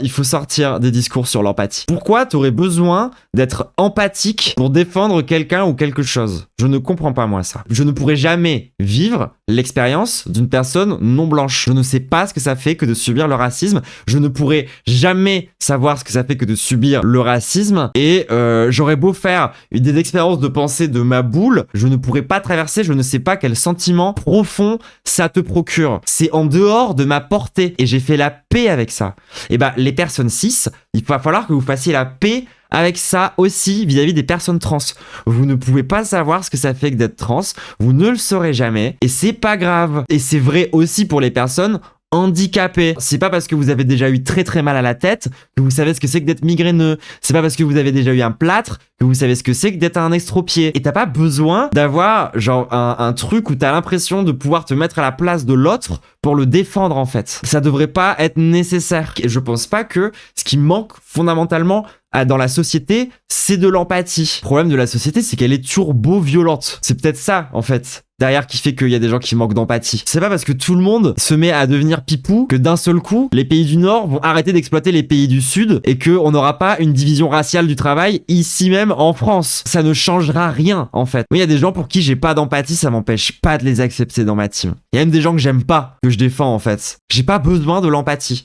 Il faut sortir des discours sur l'empathie. Pourquoi t'aurais besoin d'être empathique pour défendre quelqu'un ou quelque chose? Je ne comprends pas moi ça. Je ne pourrais jamais vivre l'expérience d'une personne non blanche. Je ne sais pas ce que ça fait que de subir le racisme. Je ne pourrais jamais savoir ce que ça fait que de subir le racisme. Et j'aurais beau faire des expériences de pensée de ma boule, je ne pourrais pas traverser, je ne sais pas quel sentiment profond ça te procure. C'est en dehors de ma portée. Et j'ai fait la paix avec ça. Et bah, les personnes cis, il va falloir que vous fassiez la paix avec ça aussi vis-à-vis des personnes trans. Vous ne pouvez pas savoir ce que ça fait que d'être trans, vous ne le saurez jamais, et c'est pas grave. Et c'est vrai aussi pour les personnes handicapés. C'est pas parce que vous avez déjà eu très très mal à la tête que vous savez ce que c'est que d'être migraineux. C'est pas parce que vous avez déjà eu un plâtre que vous savez ce que c'est que d'être un estropié. Et t'as pas besoin d'avoir genre un truc où t'as l'impression de pouvoir te mettre à la place de l'autre pour le défendre en fait. Ça devrait pas être nécessaire. Et je pense pas que ce qui manque fondamentalement dans la société, c'est de l'empathie. Le problème de la société, c'est qu'elle est turbo-violente. C'est peut-être ça, en fait, derrière qui fait qu'il y a des gens qui manquent d'empathie. C'est pas parce que tout le monde se met à devenir pipou que d'un seul coup, les pays du Nord vont arrêter d'exploiter les pays du Sud et qu'on n'aura pas une division raciale du travail ici même en France. Ça ne changera rien, en fait. Moi, il y a des gens pour qui j'ai pas d'empathie, ça m'empêche pas de les accepter dans ma team. Il y a même des gens que j'aime pas, que je défends, en fait. J'ai pas besoin de l'empathie.